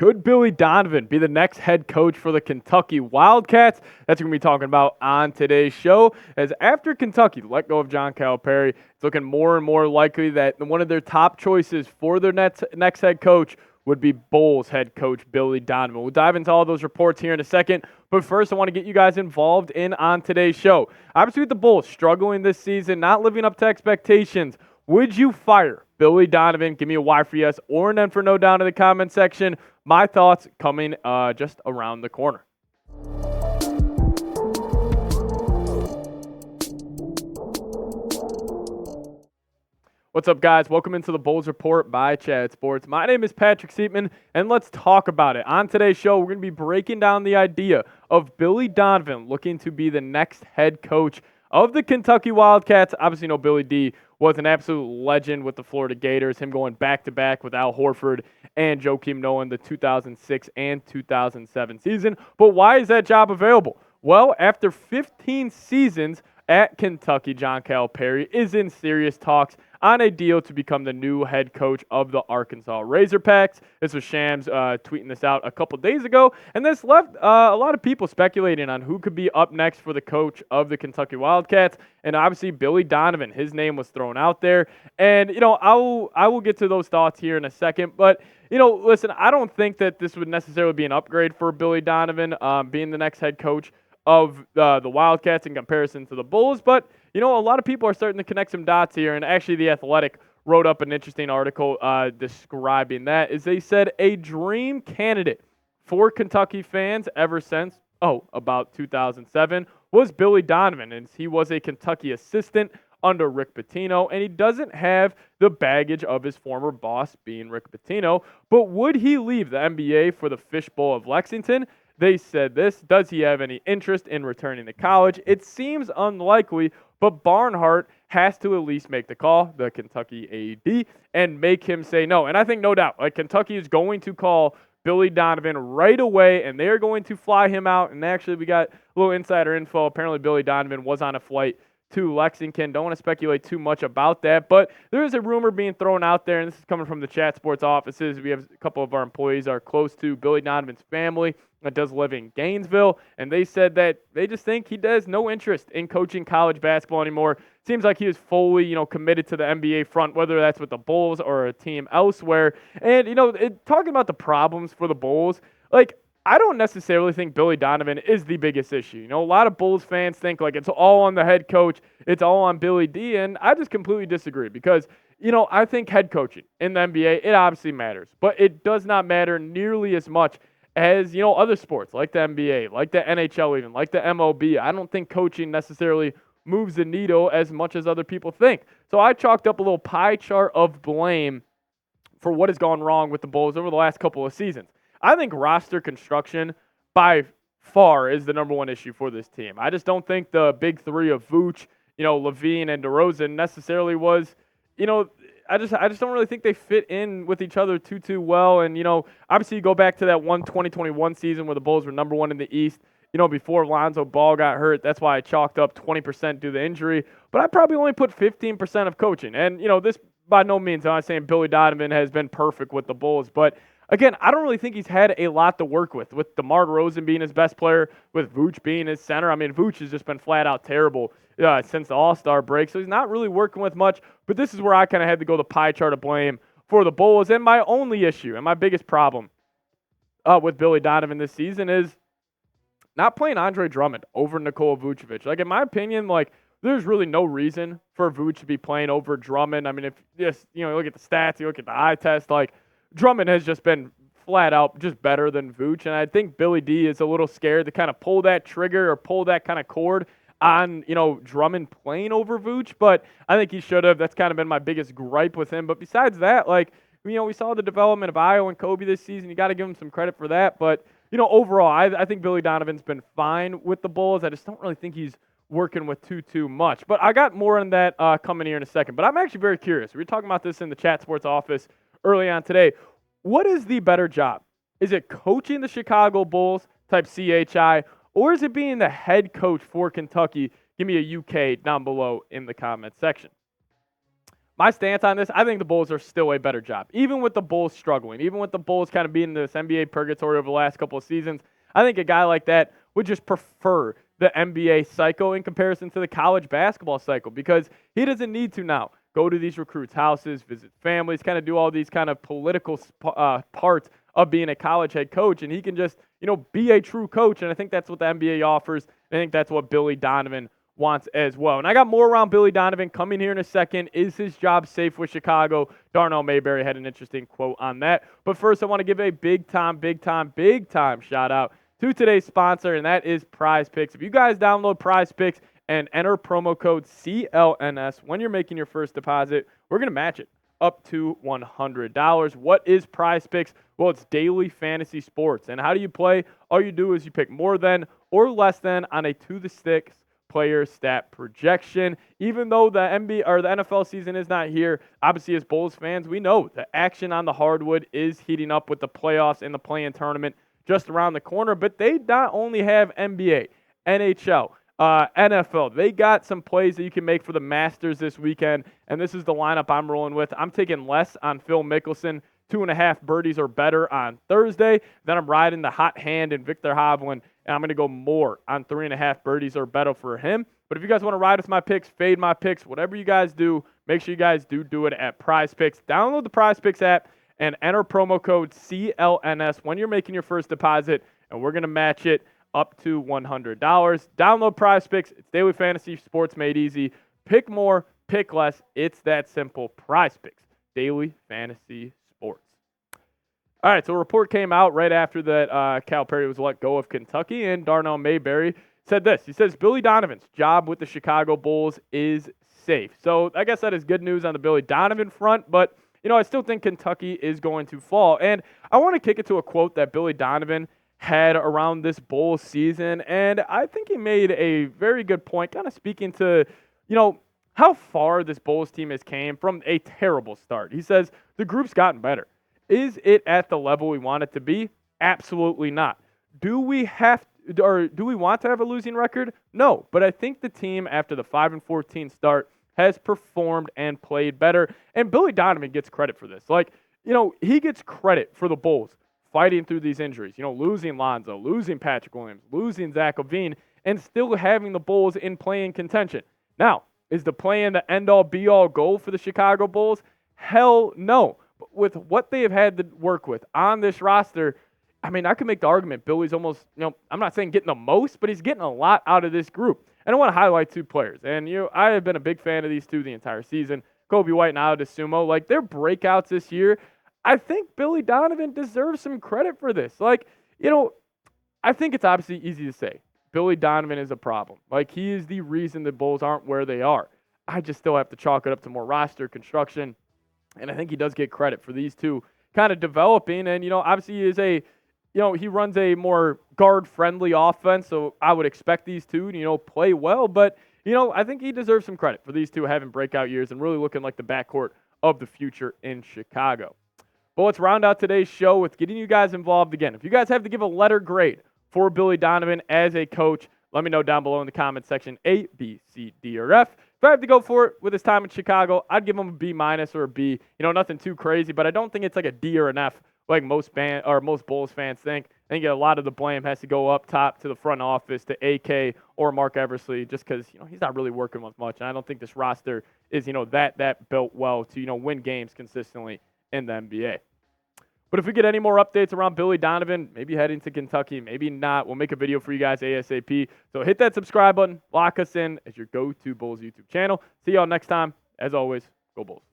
Could Billy Donovan be the next head coach for the Kentucky Wildcats? That's what we're going to be talking about on today's show. As after Kentucky let go of John Calipari, it's looking more and more likely that one of their top choices for their next head coach would be Bulls head coach Billy Donovan. We'll dive into all those reports here in a second, but first I want to get you guys involved on today's show. Obviously with the Bulls struggling this season, not living up to expectations, would you fire Billy Donovan? Give me a Y for yes or an N for no down in the comment section. My thoughts coming just around the corner. What's up, guys? Welcome into the Bulls Report by Chad Sports. My name is Patrick Siepman, and let's talk about it. On today's show, we're going to be breaking down the idea of Billy Donovan looking to be the next head coach of the Kentucky Wildcats. Obviously, you know, Billy D was an absolute legend with the Florida Gators, him going back-to-back with Al Horford and Joakim Noah in the 2006 and 2007 season. But why is that job available? Well, after 15 seasons at Kentucky, John Calipari is in serious talks on a deal to become the new head coach of the Arkansas Razorbacks. This was Shams tweeting this out a couple days ago, and this left a lot of people speculating on who could be up next for the coach of the Kentucky Wildcats, and obviously Billy Donovan, his name was thrown out there, and you know, I will get to those thoughts here in a second, but you know, listen, I don't think that this would necessarily be an upgrade for Billy Donovan being the next head coach of the Wildcats in comparison to the Bulls, but you know, a lot of people are starting to connect some dots here, and actually The Athletic wrote up an interesting article describing that, is they said a dream candidate for Kentucky fans ever since, about 2007, was Billy Donovan, and he was a Kentucky assistant under Rick Pitino, and he doesn't have the baggage of his former boss being Rick Pitino, but would he leave the NBA for the Fishbowl of Lexington? They said this: does he have any interest in returning to college? It seems unlikely, but Barnhart has to at least make the call, the Kentucky AD, and make him say no. And I think no doubt, like, Kentucky is going to call Billy Donovan right away, and they're going to fly him out. And actually, we got a little insider info. Apparently, Billy Donovan was on a flight to Lexington. Don't want to speculate too much about that, but there is a rumor being thrown out there, and this is coming from the Chat Sports offices. We have a couple of our employees are close to Billy Donovan's family that does live in Gainesville, and they said that they just think he has no interest in coaching college basketball anymore. Seems like he is fully, you know, committed to the NBA front, whether that's with the Bulls or a team elsewhere. And, you know, talking about the problems for the Bulls, like, I don't necessarily think Billy Donovan is the biggest issue. You know, a lot of Bulls fans think like it's all on the head coach, it's all on Billy D, and I just completely disagree because, you know, I think head coaching in the NBA, it obviously matters, but it does not matter nearly as much as, you know, other sports like the NBA, like the NHL even, like the MLB. I don't think coaching necessarily moves the needle as much as other people think. So I chalked up a little pie chart of blame for what has gone wrong with the Bulls over the last couple of seasons. I think roster construction by far is the number one issue for this team. I just don't think the big three of Vooch, you know, Levine and DeRozan necessarily was, you know, I just don't really think they fit in with each other too well. And, you know, obviously you go back to that 2021 season where the Bulls were number one in the East, you know, before Lonzo Ball got hurt. That's why I chalked up 20% due to injury. But I probably only put 15% of coaching. And, you know, this by no means, I'm not saying Billy Donovan has been perfect with the Bulls, but again, I don't really think he's had a lot to work with DeMar DeRozan being his best player, with Vooch being his center. I mean, Vooch has just been flat out terrible since the All-Star break, so he's not really working with much. But this is where I kind of had to go the pie chart of blame for the Bulls. And my only issue and my biggest problem with Billy Donovan this season is not playing Andre Drummond over Nikola Vucevic. Like, in my opinion, like, there's really no reason for Vooch to be playing over Drummond. I mean, if just, you know, look at the stats, you look at the eye test, like, Drummond has just been flat out just better than Vooch, and I think Billy D is a little scared to kind of pull that trigger or pull that kind of cord on, you know, Drummond playing over Vooch, but I think he should have. That's kind of been my biggest gripe with him. But besides that, like, you know, we saw the development of Io and Coby this season. You got to give him some credit for that. But, you know, overall, I think Billy Donovan's been fine with the Bulls. I just don't really think he's working with too much. But I got more on that coming here in a second. But I'm actually very curious. We were talking about this in the Chat Sports office early on today. What is the better job? Is it coaching the Chicago Bulls, type CHI, or is it being the head coach for Kentucky? Give me a UK down below in the comment section. my stance on this, I think the Bulls are still a better job. Even with the Bulls struggling, even with the Bulls kind of being in this NBA purgatory over the last couple of seasons, I think a guy like that would just prefer the NBA cycle in comparison to the college basketball cycle because he doesn't need to now go to these recruits' houses, visit families, kind of do all these kind of political parts of being a college head coach, and he can just, be a true coach, and I think that's what the NBA offers. I think that's what Billy Donovan wants as well. And I got more around Billy Donovan coming here in a second. Is his job safe with Chicago? Darnell Mayberry had an interesting quote on that. But first, I want to give a big time shout out to today's sponsor, and that is Prize Picks. If you guys download Prize Picks and enter promo code CLNS when you're making your first deposit, we're going to match it up to $100. What is Prize Picks? Well, it's daily fantasy sports. And how do you play? All you do is you pick more than or less than on a to-the-sticks player stat projection. Even though the NBA or the NFL season is not here, obviously as Bulls fans, we know the action on the hardwood is heating up with the playoffs and the play-in tournament just around the corner. But they not only have NBA, NHL, NFL. They got some plays that you can make for the Masters this weekend, and this is the lineup I'm rolling with. I'm taking less on Phil Mickelson, 2.5 birdies or better on Thursday. Then I'm riding the hot hand and Victor Hovland, and I'm going to go more on 3.5 birdies or better for him. But if you guys want to ride with my picks, fade my picks, whatever you guys do, make sure you guys do it at Prize Picks. Download the Prize Picks app and enter promo code CLNS when you're making your first deposit, and we're going to match it up to $100. Download Prize Picks. It's daily fantasy sports made easy. Pick more, pick less. It's that simple. Prize Picks, daily fantasy sports. All right, so a report came out right after that Calipari was let go of Kentucky, and Darnell Mayberry said this. He says, Billy Donovan's job with the Chicago Bulls is safe. So I guess that is good news on the Billy Donovan front, but, I still think Kentucky is going to fall. And I want to kick it to a quote that Billy Donovan had around this Bulls season, and I think he made a very good point, kind of speaking to, how far this Bulls team has came from a terrible start. He says, the group's gotten better. Is it at the level we want it to be? Absolutely not. Do we want to have a losing record? No, but I think the team after the 5-14 start has performed and played better, and Billy Donovan gets credit for this. He gets credit for the Bulls fighting through these injuries, losing Lonzo, losing Patrick Williams, losing Zach LaVine, and still having the Bulls in play-in contention. Now, is the play-in the end-all, be-all goal for the Chicago Bulls? Hell no. But with what they have had to work with on this roster, I can make the argument Billy's almost, I'm not saying getting the most, but he's getting a lot out of this group. And I want to highlight two players. And, I have been a big fan of these two the entire season. Coby White and Ayo Dosunmu, their breakouts this year, I think Billy Donovan deserves some credit for this. I think it's obviously easy to say. Billy Donovan is a problem. He is the reason the Bulls aren't where they are. I just still have to chalk it up to more roster construction. And I think he does get credit for these two kind of developing. And, obviously he is he runs a more guard-friendly offense. So I would expect these two to, play well. But, I think he deserves some credit for these two having breakout years and really looking like the backcourt of the future in Chicago. But let's round out today's show with getting you guys involved again. If you guys have to give a letter grade for Billy Donovan as a coach, let me know down below in the comments section, A, B, C, D, or F. If I have to go for it with his time in Chicago, I'd give him a B- or a B. Nothing too crazy, but I don't think it's like a D or an F like most Bulls fans think. I think a lot of the blame has to go up top to the front office, to AK or Mark Eversley, just because he's not really working with much. And I don't think this roster is that built well to win games consistently in the NBA. But if we get any more updates around Billy Donovan, maybe heading to Kentucky, maybe not, we'll make a video for you guys ASAP. So hit that subscribe button, lock us in as your go-to Bulls YouTube channel. See y'all next time. As always, go Bulls.